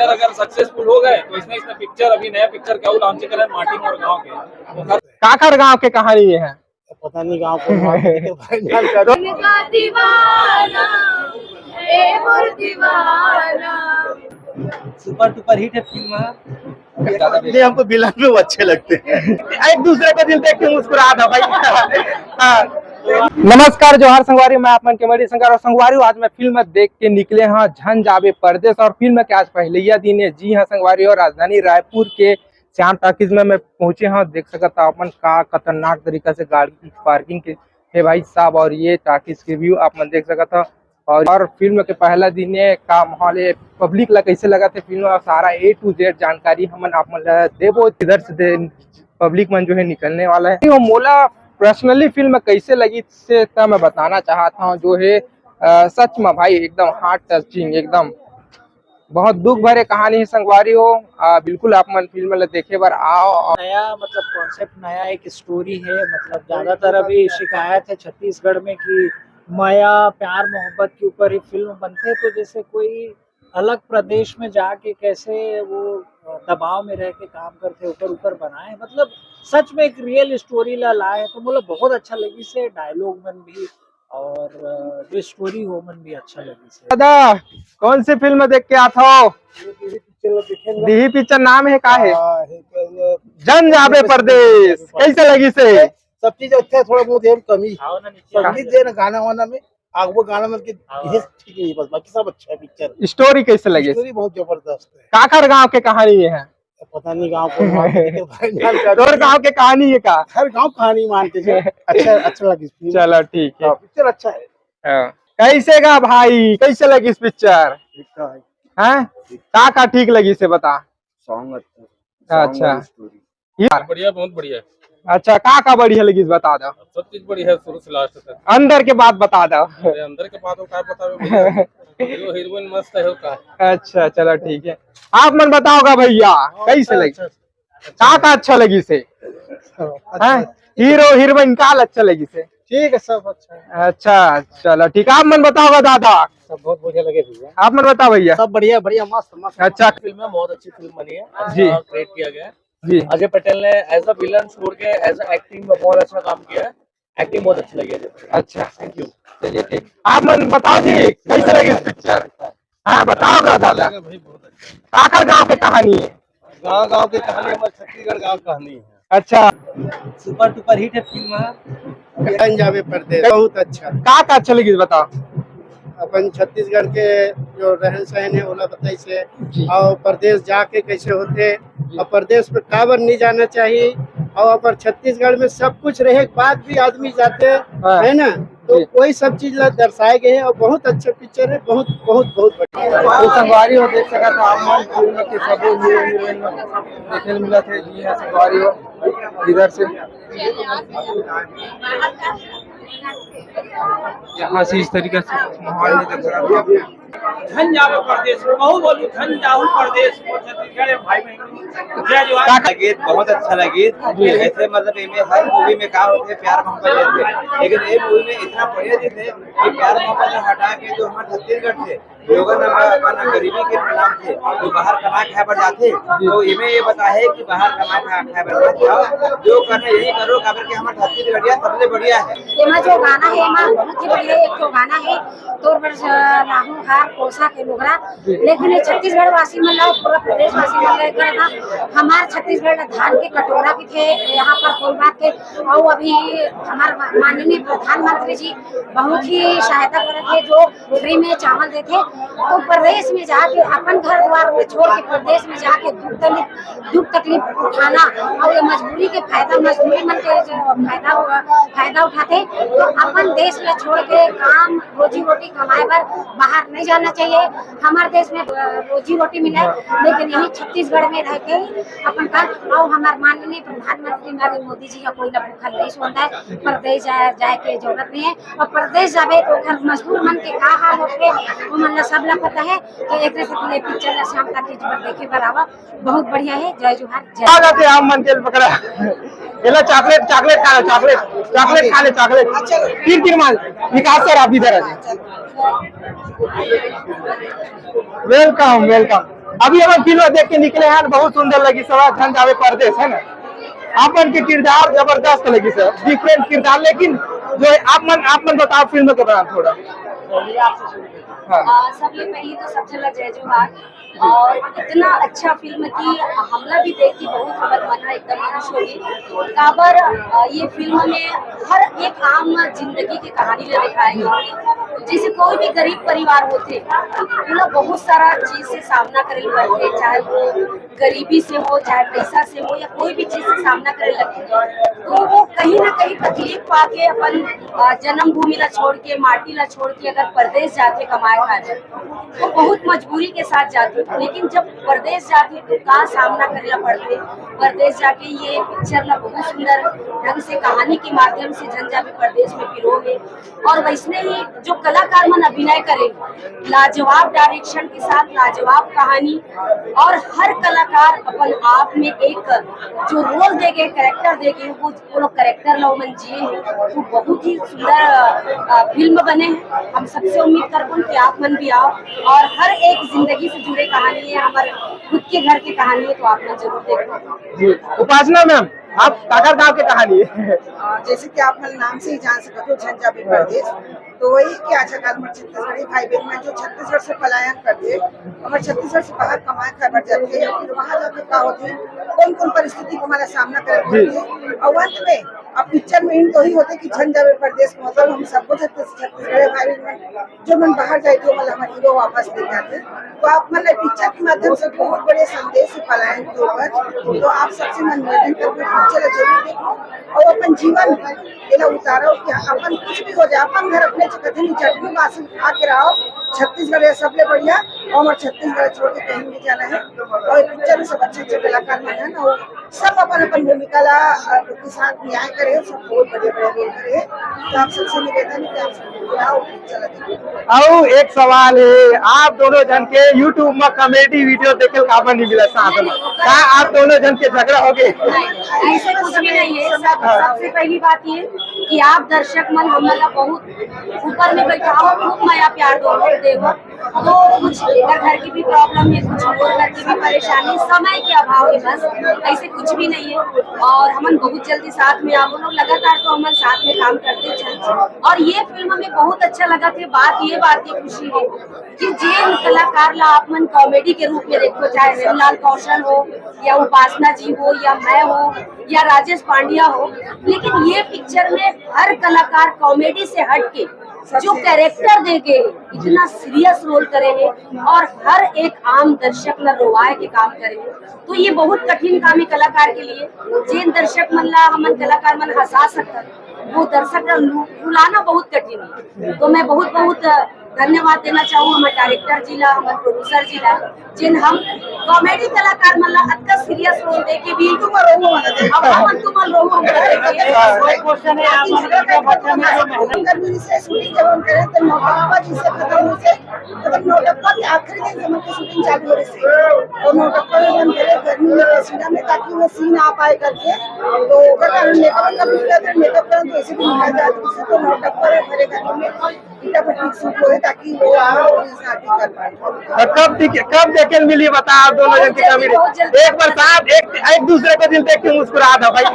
Picture अगर successful हो गए तो इसमें पिक्चर अभी नया पिक्चर क्या लॉन्च करें माटी मोर गाँव के काकर गांव के कहानी ये है। पता नहीं गाँव को सुपर डुपर हिट है फिल्म। हमको विलन में वो अच्छे लगते हैं। एक दूसरे को दिल देख के मुस्कुरा दो भाई। हाँ। नमस्कार जोहार संगवारी, मैं आपमन के मरी संगार और संगवारी आज मैं फिल्म देख के निकले हैं झन जावे परदेश और फिल्म के आज पहले दिन है। जी हाँ संगवारी, और राजधानी रायपुर के श्याम टॉकीज में मैं पहुंचे हैं। देख सकता अपन का खतरनाक तरीका से गाड़ी की पार्किंग के है भाई साहब, और ये टॉकीज के व्यू आप मन देख सकता। और फिल्म के पहला दिन का माहौल है, पब्लिक ला कैसे लगा थे फिल्म और सारा A to Z जानकारी हम आप मन देवो। इधर से पब्लिक मन जो है निकलने वाला है। वो मोला पर्सनली फिल्म कैसे लगी से मैं बताना चाहता हूँ जो है सच में भाई एकदम हार्ट टचिंग, एकदम बहुत दुख भरे कहानी है संगवारी हो। बिल्कुल आप मन फिल्म देखे बार आओ। नया मतलब कॉन्सेप्ट, नया एक स्टोरी है। मतलब ज्यादातर अभी शिकायत है छत्तीसगढ़ में कि माया प्यार मोहब्बत के ऊपर ही फिल्म बनते हैं, तो जैसे कोई अलग प्रदेश में जाके कैसे वो दबाव में रह के काम करते ऊपर ऊपर बनाए। मतलब सच में एक रियल स्टोरी ला लाए, तो मतलब बहुत अच्छा लगी से डायलॉग मन भी और जो स्टोरी हो मन भी अच्छा लगी से। दादा कौन सी फिल्म देख के आता हो? दिही पिक्चर नाम है का है? जन जावे परदेश। कैसे लगी से? सब चीज अच्छा है, थोड़ा बहुत है कमी संगीत जो है ना गाना वाना में वो गाना में ठीक नहीं है, बस बाकी सब अच्छा है। पिक्चर स्टोरी कैसे लगी? स्टोरी बहुत जबरदस्त है। काकर गांव के कहानी ये है। पता नहीं गाँव को और गांव के कहानी है का? हर गाँव कहानी मानते हैं। अच्छा लगी। चलो ठीक है, पिक्चर अच्छा है। कैसे गा भाई, कैसे लगी इस पिक्चर? का ठीक लगी से बता। सॉन्ग अच्छा, बढ़िया, बहुत बढ़िया। अच्छा का बढ़िया लगी बता दो। सब चीज बढ़िया है शुरू से लास्ट तक। अंदर के बात बता दो। अंदर के बात क्या बताओ, हीरोइन मस्त है का। अच्छा चलो ठीक है, आप मन बताओगा भैया कैसे लगी? का अच्छा लगी से? हीरो हीरोइन का अच्छा लगी से? ठीक है, सब अच्छा है। अच्छा चलो ठीक है, आप मन बताओगा दादा। सब बहुत बढ़िया लगे भैया। आप मन बताओ भैया। सब बढ़िया बढ़िया मस्त। अच्छा फिल्म है, बहुत अच्छी फिल्म बनी है जी, क्रिएट किया गया है जी। अजय पटेल ने एज अ विलन छोड़ के एज अ एक्टिंग में बहुत अच्छा काम किया है। एक्टिंग बहुत अच्छी लगी है। अच्छा थैंक यू। चलिए ठीक, आप मन बताओ जी कैसे लगी पिक्चर? हाँ बताओ दादा। काकर गाँव की कहानी है। गाँव की कहानी हमारे छत्तीसगढ़ गाँव कहानी है। अच्छा सुपर डुपर हिट है फिल्म। जन जावे परदेश बहुत अच्छा। का अच्छा लगी बताओ। अपन छत्तीसगढ़ के जो रहन सहन है ओला बताई से, और प्रदेश जाके कैसे होते और प्रदेश में काबर नहीं जाना चाहिए, और अपन छत्तीसगढ़ में सब कुछ रहे के बाद भी आदमी जाते है ना, तो वही सब चीज दर्शाए गए हैं और बहुत अच्छा पिक्चर है। बहुत बहुत बहुत बढ़िया। तो संगवारी हो देख सका था आप फिल्म के सब हीरो हीरोइन देखने मिला थे। जी हाँ संगवारी हो, इधर से यहाँ से इस तरीके से माहौल में देख रहा। धन जावे परदेश, बहु बोलू धन जाऊ परदेश। छत्तीसगढ़ भाई बहन जय जवान। गीत बहुत अच्छा लगी। ऐसे मतलब इनमें हर मूवी में क्या होते हैं प्यार मोहब्बत देते हैं, लेकिन ये मूवी में इतना बढ़िया चीज है कि प्यार मोहब्बत हटा के जो हमारे छत्तीसगढ़ थे लोगों ने अपना गरीबी के नाम से जो बाहर कमा खाए पर जाते, तो इनमें ये बता है कि बाहर कमा खाए पर मत जाओ, जो करना यही करो काबर के हमारे छत्तीसगढ़िया सबसे बढ़िया है। जो गाना है बहुत ही बढ़िया एक तो गाना है तोर पर लाहू हार कोसा के लोगरा, लेकिन ये छत्तीसगढ़ वासी मन ला पूरा प्रदेश वासी मन ला था। हमारे छत्तीसगढ़ धान के कटोरा भी थे यहाँ पर कोई बात के, और अभी हमारे माननीय प्रधानमंत्री जी बहुत ही सहायता करे थे जो फ्री में चावल देते। तो प्रदेश में जाके अपन घर द्वार में छोड़ के प्रदेश में जाके दुख तकलीफ उठाना और ये मजबूरी के फायदा मजदूरी मन के फायदा उठाते, तो अपन देश में छोड़ के काम रोजी रोटी कमाए पर बाहर नहीं जाना चाहिए। हमारे देश में रोजी रोटी मिले, लेकिन यही छत्तीसगढ़ में रह के अपन का, और हमारे माननीय प्रधानमंत्री नरेंद्र मोदी जी का कोई ना भूखल नहीं सोता है। प्रदेश जाए के जरूरत नहीं है, और प्रदेश जावे तो मजदूर मन के का हाल होते वो मन सब ला पता है। तो एक पिक्चर शाम टॉकीज पर देखे बराबर बहुत बढ़िया है। जय जोहार। आ जाते हम मन के पकड़ा ये चॉकलेट चॉकलेट खा ले, चॉकलेट चॉकलेट खा ले, चॉकलेट तीन माल विकास सर आप इधर आ जाए। Welcome welcome. अभी हम फिल्म देख के निकले हैं, बहुत सुंदर लगी सर, झन जावे परदेश है ना। आपन के किरदार जबरदस्त लगी सर, डिफरेंट किरदार, लेकिन जो आपन बताओ फिल्म के बारे में थोड़ा। हाँ। सबले पहली तो सब चला जय जोहार, और इतना अच्छा फिल्म की हमला भी देख के बहुत हमार मन एकदम खुश हो गई। काबर ये फिल्म में हर एक आम जिंदगी की कहानी ले दिखाई गई। जैसे कोई भी गरीब परिवार होते, उन्हें बहुत सारा चीज से सामना करे पड़ते, चाहे वो गरीबी से हो, चाहे पैसा से हो, या कोई भी चीज से सामना करे लगते, तो वो कहीं ना कहीं तकलीफ पाके अपन जन्मभूमि ला छोड़ के, माटी ला छोड़ के अगर परदेश जाते कमाए खाए, तो बहुत मजबूरी के साथ जाते। लेकिन जब परदेश जाते तो का सामना करेला पड़ते। परदेश जाके ये पिक्चर ला बहुत सुंदर ढंग से कहानी के माध्यम से झन जावे परदेश में पिरोगे, और वैसने ही जो कलाकार मन अभिनय करे, लाजवाब डायरेक्शन के साथ लाजवाब कहानी, और हर कलाकार अपन आप में एक जो रोल देगे, कैरेक्टर देगे, वो लोग कैरेक्टर ला मन जिए हैं, तो बहुत ही सुंदर फिल्म बने हैं। हम सबसे उम्मीद करते हैं कि आप मन भी आओ, और हर एक जिंदगी से जुड़े कहानी है, हमारे खुद के घर की कहानी है, तो आप लोग जरूर देखो। जी उपासना मैम, आप काकर गांव की कहानी है। जैसे कि आप नाम से ही जान सकते हो, झन जावे परदेश, तो वही कि अच्छा काल में छत्तीसगढ़ी भाई बहन में जो छत्तीसगढ़ से पलायन करते, हमारे छत्तीसगढ़ से बाहर कमाए खबर जाते, फिर वहाँ जाके का होती, कौन कौन परिस्थिति को हमारा सामना करना पड़ती, और अंत में अब पिक्चर में इन तो ही होते कि झन जावे परदेश, मतलब हम सबको छत्तीसगढ़ी भाई बहन जो मन बाहर जाए थे, मतलब हमारे हीरो वापस लेके आते। तो आप मतलब पिक्चर के माध्यम से बहुत बड़े संदेश है पलायन के ऊपर, तो आप सबसे मन निवेदन करके पिक्चर जरूर देखो, और अपन जीवन ये उतारो कि अपन कुछ भी हो जाए, अपन घर अपने कथनी चटनी बासन खा के रहो, छत्तीसगढ़ है सबले बढ़िया, और हमारे छत्तीसगढ़ छोड़ के कहीं नहीं जाना है। और पिक्चर में सब अच्छे अच्छे कलाकार मन है ना, सब अपन अपन भूमिका ला के साथ न्याय करे, सब बहुत बड़े बड़े रोल करे। तो आप सबसे निवेदन है कि आप सब आओ पिक्चर देखो। और एक सवाल है, आप दोनों जन के YouTube में कॉमेडी वीडियो देखे काबर नहीं मिला साथ में, क्या आप दोनों जन के झगड़ा हो गए? ऐसे कुछ भी नहीं है। सबसे पहली बात ये कि आप दर्शक मन हमारा बहुत ऊपर में बैठा हो, खूब माया प्यार देवो, तो कुछ इधर घर की भी प्रॉब्लम है, कुछ और घर की भी परेशानी, समय के अभाव है, बस ऐसे कुछ भी नहीं है। और हम बहुत जल्दी साथ में आओ, लोग लगातार तो हम साथ में काम करते चल। और ये फिल्म में बहुत अच्छा लगा थे। बात ये खुशी है कि जिन कलाकार ला आप मन कॉमेडी के रूप में देखो, चाहे रेमलाल कौशल हो, या उपासना जी हो, या मैं हो, या राजेश पांड्या हो, लेकिन ये पिक्चर में हर कलाकार कॉमेडी से हट के जो कैरेक्टर देके इतना सीरियस रोल करे है, और हर एक आम दर्शक ला रोवाए के काम करे है, तो ये बहुत कठिन काम है कलाकार के लिए। जिन दर्शक मन ला हमन कलाकार मन हंसा सकता, वो दर्शक ला रुलाना बहुत कठिन है। तो मैं बहुत बहुत धन्यवाद देना चाहूँ हमारे डायरेक्टर जी ला, हमारे प्रोड्यूसर जी ला, जिन हम कॉमेडी कलाकार मन ला इतना सीरियस रोल देके भी तुम रोहो, अब हम तुम रोहो क्वेश्चन है आप गर्मी से शूटिंग जब हम करे तो नौटप्पा जी से खत्म हो से, मतलब नौटप्पा के आखिरी दिन से मतलब शूटिंग चालू हो रही से, तो नौटप्पा में हम करे गर्मी में सीना में, ताकि वो सीन आ पाए करके, तो अगर मेकअप कभी करते मेकअप करें तो ऐसे भी निकल जाती है, तो नौटप्पा में भरे गर्मी में फटाफट शूट हो, ताकि वो कर पाए। कब देखे मिली बता आप दोनों जन की कॉमेडी, एक बार साथ एक दूसरे को दिल देख के मुस्कुरा दो भाई।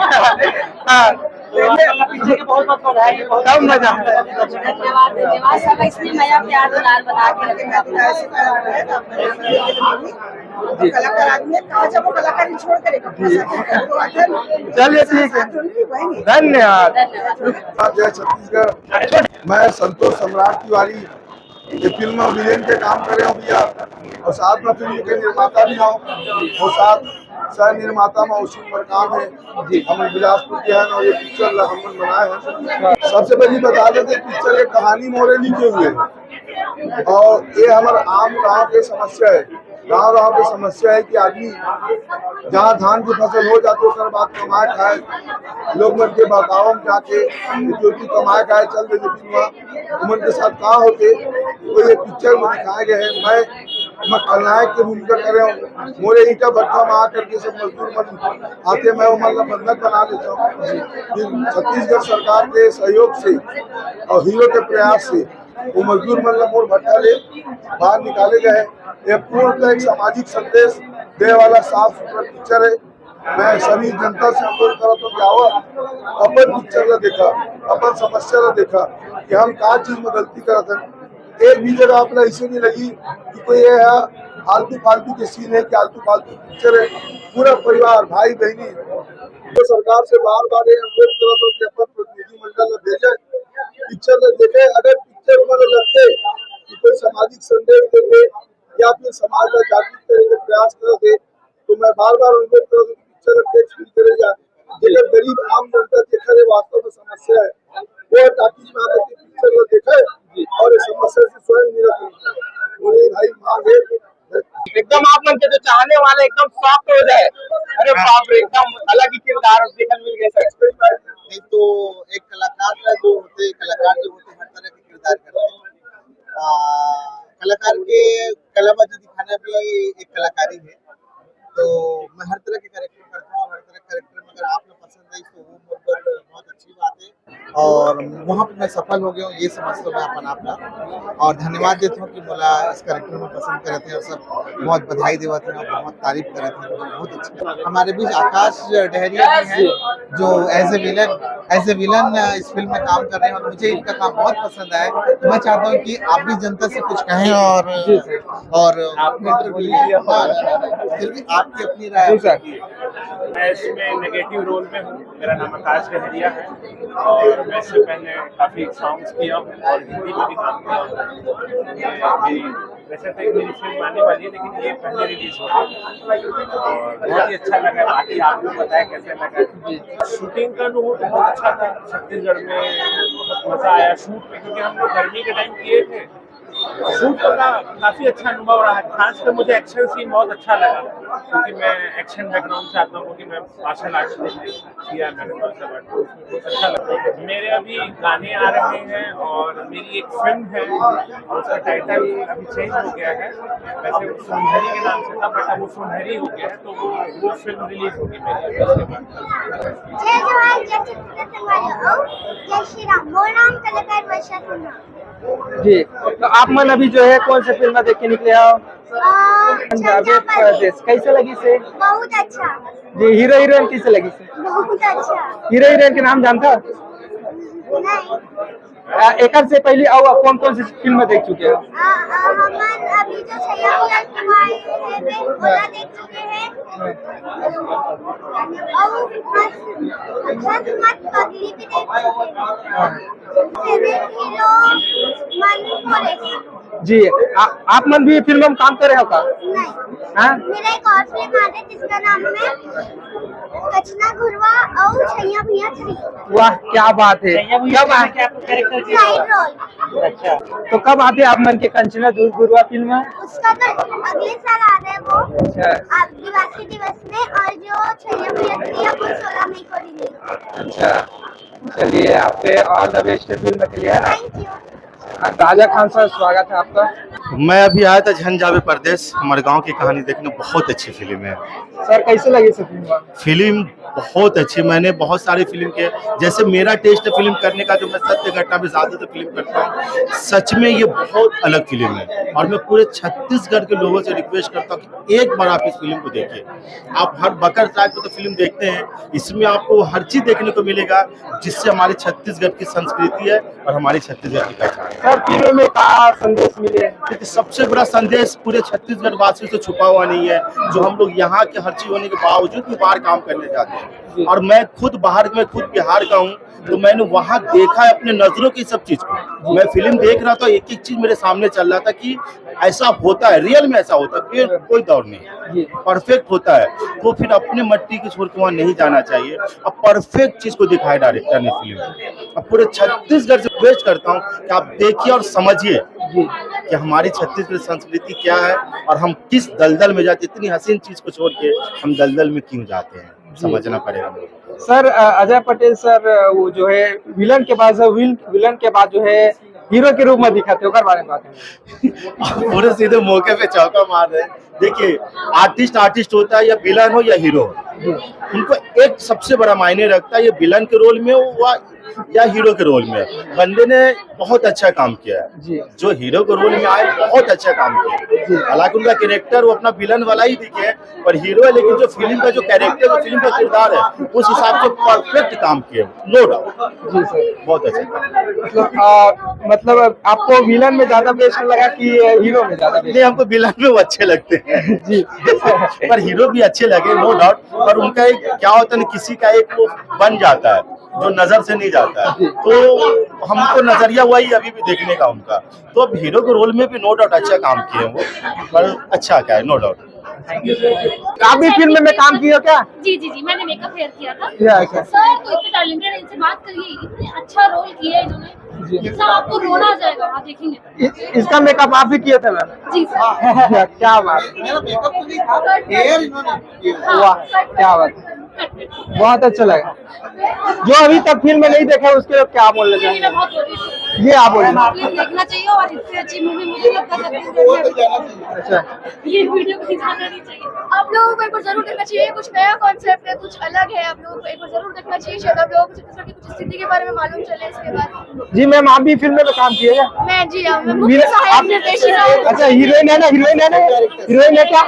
हाँ पीछे के बहुत बधाई, तब मजा। धन्यवाद धन्यवाद सब इसने नया प्यार दुलार बना के कलाकार आदमी कहा जब वो कलाकारी छोड़ करेगा, चलिए ठीक है, धन्यवाद। जय छत्तीसगढ़, मैं संतोष सम्राट तिवारी ये फिल्म विलेन के काम कर रहे हूँ भैया, और साथ में फिल्म के निर्माता भी हूँ, और साथ सह निर्माता में उसी पर काम है। हम बिलासपुर के हैं और ये पिक्चर हम बनाए हैं। सबसे पहले बता देते पिक्चर के कहानी मोरे लिखे हुए, और ये हमारा आम गाँव के समस्या है। गाँव की समस्या है कि आदमी जहाँ धान की फसल हो जाती है उसके बाद कमाए खाए, लोग मन के बहकाव में जाके क्योंकि कमाए खाए चल देते फिर उमन के साथ कहा होते, तो ये पिक्चर में दिखाए गए हैं। मैं खलनायक की भूमिका कर रहा हूँ। मोरे ईटा भट्टा में आकर के सब मजदूर मन आते, मैं मतलब बंधक बना लेता हूँ। छत्तीसगढ़ सरकार के सहयोग से और हीरो के प्रयास से वो मजदूर मतलब मोड़ भट्टाले बाहर निकाले गए। ये पूर्णतः एक सामाजिक संदेश देने वाला साफ सुथरा पिक्चर है। मैं सभी जनता से अनुरोध करता हूँ कि आओ अपन पिक्चर ला देखा, अपन समस्या ला देखा कि हम का चीज में गलती करते हैं। एक भी जगह अपना ऐसे नहीं लगी कि कोई ये फालतू फालतू के सीन है, फालतू फालतू पिक्चर है। पूरा परिवार भाई बहनी तो सरकार से बार बार ये अनुरोध करता हूँ कि अपन प्रतिनिधि मंडल में भेजे, पिक्चर में देखे। अगर पिक्चर उन्होंने लगते कि कोई सामाजिक संदेश देते या फिर समाज का जागरूक करने का प्रयास करते तो मैं बार बार अनुरोध करता हूँ पिक्चर फील करेगा। जगह गरीब आम जनता देखा है वास्तव में समस्या है वो ताकि में आकर के पिक्चर को देखे और इस समस्या से स्वयं निराकरण करे। भाई मांग है एकदम आप मन के जो चाहने वाले एकदम सॉफ्ट हो जाए। अरे बाप रे, एकदम अलग ही किरदार देखने मिल गए सर। नहीं तो एक कलाकार का जो होते हर तरह के किरदार करते हैं। कलाकार के कलाबाजी दिखाना भी एक कलाकारी है। तो मैं हर तरह के कैरेक्टर करता हूँ और हर तरह के कैरेक्टर में अगर आपको पसंद आई तो वो बहुत अच्छी बात है और वहाँ पे मैं सफल हो गया हूँ ये समझता हूँ मैं अपन आपका। और धन्यवाद देता हूँ कि बोला इस कैरेक्टर में पसंद करे थे और सब बहुत बधाई देते हैं और बहुत तारीफ करे थे। बहुत अच्छा। हमारे बीच आकाश डहरिया भी हैं जो एज ए विलन इस फिल्म में काम कर रहे हैं और मुझे इनका काम बहुत पसंद आया। तो मैं चाहता हूँ कि आप भी जनता से कुछ कहें और आपकी अपनी राय। मैं इसमें नेगेटिव रोल में हूँ। मेरा नाम आकाश डहरिया है और मैं इससे पहले काफ़ी सॉन्ग्स किया हूँ और हिंदी में भी काम किया हूँ। वैसे तो मेरी फिल्म आने वाली है लेकिन ये पहले रिलीज हो गई और बहुत ही अच्छा लगा। बाकी आपको बताया कैसे लगा। शूटिंग का अनुभव बहुत अच्छा था। छत्तीसगढ़ में बहुत मज़ा आया शूट में क्योंकि हम लोग गर्मी के टाइम किए थे। शूट का काफ़ी अच्छा अनुभव रहा। खासकर मुझे एक्शन सीन बहुत अच्छा लगा क्योंकि मैं एक्शन बैकग्राउंड से आता हूँ कि मैं मार्शल आर्ट्स किया मैंने मार्शल आर्ट बहुत अच्छा लगता है। मेरे अभी गाने आ रहे हैं और मेरी एक फिल्म है और उसका टाइटल अभी चेंज हो गया है। वैसे वो सुनहरी के नाम से था बट अब वो सुनहरी हो गया है तो वो फिल्म रिलीज होगी मेरी उसके बाद। जय जवान जय छत्रपति जय श्री राम। मोर नाम कलाकार वर्षा सिन्हा जी। तो आप मन अभी जो है कौन सी फिल्म देख के निकले हो? पंजाबी परदेश। कैसे लगी से? बहुत अच्छा जी। हीरो हीरोइन कैसे लगी से? बहुत अच्छा। हीरो हीरोइन के नाम जानता? नहीं। एक से पहले और कौन कौन सी फिल्म देख चुके हो? हम अभी जो सैयद कुमार ओला देख चुके हैं और मत पगली भी देख चुके हैं। Favourite hero Manu forest. जी। आप मन भी फिल्म में काम करे हो का? नहीं। हाँ? मेरा एक और फिल्म आ रहा है जिसका नाम है कचना घुरवा और छैया भैया 3। वाह क्या बात है। कब साइड रोल। अच्छा तो कब आते आप मन के कंचना गुरुआ फिल्म में? उसका तो अगले साल आ रहा है वो। अच्छा। आदिवासी दिवस में और जो छैया भैया 3 वो 16 मई को रिलीज। अच्छा चलिए आपके ऑल द बेस्ट फिल्म के लिए। Thank you. Raja Khan sir स्वागत है आपका। मैं अभी आया था झंझावे परदेश। हमारे गांव की कहानी देखने बहुत अच्छी फिल्म है। सर कैसे लगी फिल्म? फिल्म बहुत अच्छी। मैंने बहुत सारी फिल्म के जैसे मेरा टेस्ट है फिल्म करने का जो मैं सत्य घटना में ज्यादातर फिल्म करता हूँ। सच में ये बहुत अलग फिल्म है और मैं पूरे छत्तीसगढ़ के लोगों से रिक्वेस्ट करता हूँ कि एक बार आप इस फिल्म को देखिए। आप हर बकर साहब को तो फिल्म देखते हैं, इसमें आपको हर चीज देखने को मिलेगा जिससे हमारे छत्तीसगढ़ की संस्कृति है और हमारी छत्तीसगढ़ की पहचान है। सर फिल्म में क्या संदेश मिले? क्योंकि सबसे बड़ा संदेश पूरे छत्तीसगढ़ वासियों से छुपा हुआ नहीं है। जो हम लोग यहाँ के हर चीज होने के बावजूद भी बाहर काम करने जाते हैं और मैं खुद बिहार का हूँ तो मैंने वहाँ देखा है अपने नजरों की सब चीज को। मैं फिल्म देख रहा था एक एक चीज मेरे सामने चल रहा था कि ऐसा होता है, रियल में ऐसा होता है, कोई दौर नहीं, परफेक्ट होता है। तो फिर अपने मट्टी की छोड़ के वहाँ नहीं जाना चाहिए। अब परफेक्ट चीज को दिखाया डायरेक्टर ने फिल्म में। अब पूरे छत्तीसगढ़ से रिक्वेस्ट करता हूँ कि आप देखिए और समझिए कि हमारी छत्तीसगढ़ संस्कृति क्या है और हम किस दलदल में जाते। इतनी हसीन चीज को छोड़ के हम दलदल में क्यों जाते हैं, समझना पड़ेगा। सर अजय पटेल सर वो जो है विलन के बाद जो है हीरो के रूप में दिखाते हो, बारे में बात है। पूरे सीधे मौके पे चौका मार रहे हैं। देखिए आर्टिस्ट होता है या विलन हो या हीरो हो, उनको एक सबसे बड़ा मायने रखता है। ये विलन के रोल में हुआ या हीरो के रोल में, बंदे ने बहुत अच्छा काम किया है। जी जो हीरो के रोल में आए बहुत अच्छा काम किया। हालांकि उनका कैरेक्टर वो अपना विलन वाला ही दिखे, पर हीरो है, लेकिन जो फिल्म का जो कैरेक्टर, जो फिल्म का किरदार है, उस हिसाब से परफेक्ट काम किए, नो डाउट। जी सर, बहुत अच्छा काम। मतलब आपको विलन में ज्यादा बेस्ट लगा कि हीरो में ज्यादा बेस्ट? नहीं, हमको विलन में वो अच्छे लगते हैं जी पर हीरो भी अच्छे लगे, नो डाउट। पर उनका एक क्या होता है ना, किसी का एक वो बन जाता है जो नजर से नहीं जाता है, तो हमको नजरिया हुआ ही अभी भी देखने का उनका। तो अब हीरो के रोल में भी नो डाउट अच्छा काम किए वो, पर अच्छा क्या है, नो डाउट। आप भी फिल्म में काम किए हो क्या? जी जी जी, मैंने मेकअप हेयर किया था। अच्छा। सर तो इतने टैलेंटेड है, इनसे बात करिए, इतने अच्छा रोल किया है इन्होंने, सर आपको रोना आ जाएगा, आप देखेंगे। इसका मेकअप आप भी किए थे मैम? जी सर। क्या बात, वाह क्या बात, बहुत अच्छा लगा। जो अभी तक फिल्म में नहीं देखा उसके लिए क्या बोलना चाहिए? बहुत हो रही है, ये आप बोलिए। फिल्म देखना चाहिए, और इससे अच्छी मूवी मुझे लगता है छत्तीसगढ़ में अच्छा, ये वीडियो कहीं जाना नहीं चाहिए। आप लोगों को एक बार जरूर देखना चाहिए, कुछ नया कॉन्सेप्ट है, कुछ अलग है, आप लोगों को एक बार जरूर देखना चाहिए। शायद आप लोगों को छत्तीसगढ़ की कुछ स्थिति के बारे में मालूम चले इसके बाद। जी मैम, आप भी फिल्म में काम किए क्या? मैं जी हाँ, मैं मुख्य सहायक निर्देशिका हूँ। अच्छा, हीरोइन है ना? हीरोइन है ना? हीरोइन है क्या?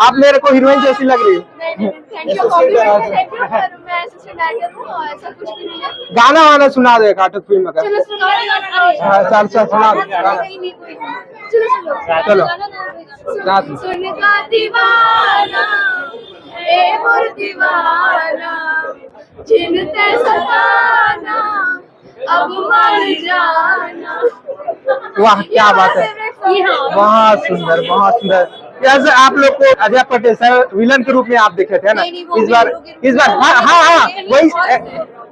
आप मेरे को हीरोइन जैसी लग रही है। Thank you, compliment, thank you, पर मैं असिस्टेंट डायरेक्टर हूँ और ऐसा कुछ भी नहीं है। गाना वाना सुना दो काटो फिल्म का। चलो सुना चल सुना दो। चलो चलो। सुन का दीवाना ए मोर दीवाना, जिनते सताना अब मर जाना। वाह क्या बात है, बहुत सुंदर बहुत सुंदर। जैसे आप लोग को अजय पटेल सर विलन के रूप में आप देखे थे ना इस बार? हाँ वही।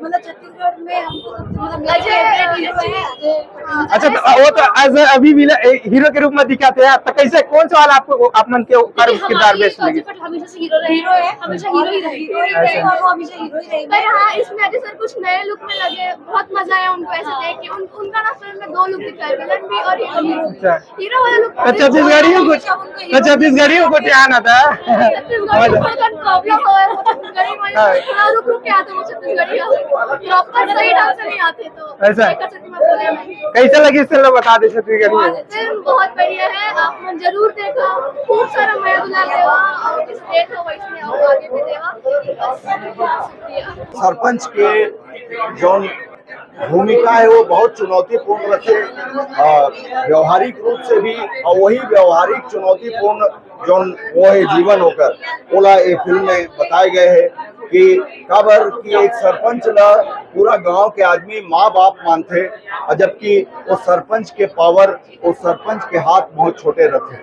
मतलब छत्तीसगढ़ में हमको मतलब अच्छा, तो वो तो अभी हीरो के रूप में दिखाते हैं, तो कैसे कौन सा वाला आपको आप मन के किरदार बेस्ट लगे? हमेशा से हीरो है, हमेशा हीरो ही रहेगा और वो हमेशा हीरो ही रहेगा। पर हाँ, इसमें अजय सर कुछ नए लुक में लगे, बहुत मजा आया उनको ऐसे देख के। उनका ना फिल्म में दो लुक दिखा है, विलन भी और हीरो वाला लुक। छत्तीसगढ़ियों को ध्यान आता है। प्रॉब्लम है, थोड़ा रुक के आते वो छत्तीसगढ़ी प्रॉपर सही ढंग से नहीं आते, तो ऐसा कैसा लगी इस फिल्म बता दे? छत्तीसगढ़ी फिल्म बहुत बढ़िया है, आप जरूर देखो, खूब सारा मजा दुला देगा और जिस देखो वैसे आओ आगे भी देगा। सरपंच के जो भूमिका है वो बहुत चुनौतीपूर्ण रखे, व्यवहारिक रूप से भी, और वही व्यवहारिक चुनौतीपूर्ण जो वो है जीवन होकर ओला ये फिल्म में बताए गए हैं कि काबर की एक सरपंच ला पूरा गांव के आदमी माँ बाप मानते, जबकि वो सरपंच के पावर, वो सरपंच के हाथ बहुत छोटे रहते।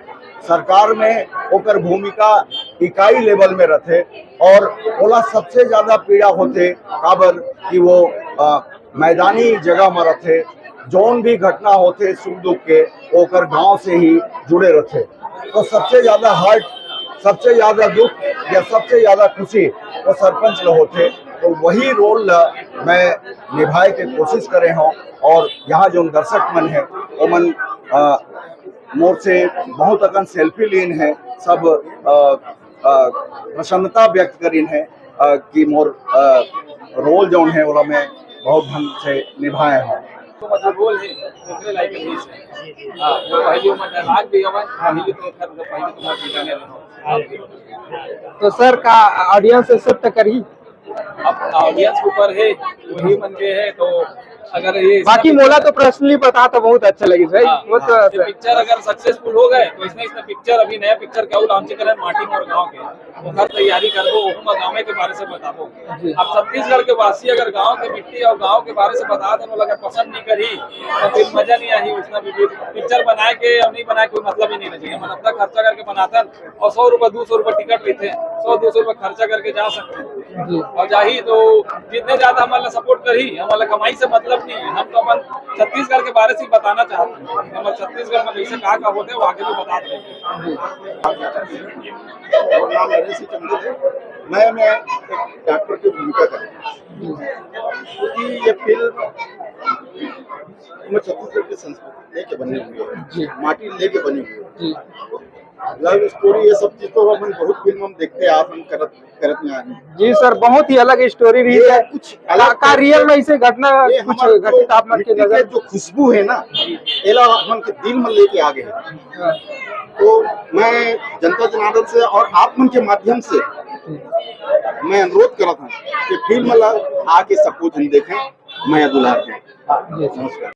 सरकार में ओकर भूमिका इकाई लेवल में रहते, और ओला सबसे ज्यादा पीड़ा होते काबर कि वो मैदानी जगह में रहते, जौन भी घटना होते सुख दुख के ओकर गांव से ही जुड़े रहते। तो सबसे ज्यादा हर्ट, सबसे ज्यादा दुख या सबसे ज्यादा खुशी वो सरपंच ल होते। तो वही रोल मैं निभाए के कोशिश करे हूँ, और यहाँ जो दर्शक मन है वो मन मोर से बहुत अकन सेल्फी लीन है, सब प्रसन्नता व्यक्त करीन है कि मोर रोल जो है वो मैं बहुत ढंग से निभाए हूँ। मतलब रोल है दूसरे लाइक है। हां, वो पहली उम्र है, आज भी हमारे पहली तो पहली तो मैं जाने रहा हूं। तो सर का ऑडियंस एक्सेप्ट करी? अब ऑडियंस ऊपर है, वही मन के है, तो अगर ये बाकी मोला तो पर्सनली बता तो बहुत अच्छा लगी भाई। वो तो पिक्चर अगर सक्सेसफुल हो गए तो इसने पिक्चर अभी नया पिक्चर क्या लॉन्च कर माटी मोर गाँव के, वो हर तैयारी कर दो, गाँव के बारे से बता दो। अब छत्तीसगढ़ के वासी अगर गाँव के मिट्टी और गाँव के बारे से बता दो, अगर पसंद नहीं करी तो फिर मजा नहीं आई। उसने पिक्चर बनाए के और नहीं बनाए कोई मतलब ही नहीं चाहिए। हम अपना खर्चा करके बनाता और 100 रुपए 200 रुपए टिकट लेते, 100-200 रुपए खर्चा करके जा सकते हैं, और जाही तो जितने ज्यादा हमारा सपोर्ट करी, हमारा कमाई से मतलब नहीं है। हम तो अपन छत्तीसगढ़ के बारे से बताना चाहते हैं, हमारे छत्तीसगढ़ में कैसे कहाँ होते हैं वो आगे भी बताते हैं। मैं एक डॉक्टर की भूमिका कर क्योंकि ये फिल्म छत्तीसगढ़ की संस्कृति लेके बनी हुई है, माटी लेके बनी हुई है। लव स्टोरी ये सब चीज तो हम बहुत फिल्म हम देखते हैं, आप हम करत में आ रहे हैं। जी सर, बहुत ही अलग स्टोरी रही है। कुछ अलग का रियल में इसे घटना ये कुछ हमारे घटित आप मन के मिट्टी नजर जो खुशबू है ना, एला मन के दिल में लेके आ गए हैं। तो मैं जनता जनार्दन से और आप मन के माध्यम से मैं अनुरोध कर रहा था कि फिल्म आके सब कुछ हम देखें। मैं दुलार है। जी सर। नमस्कार।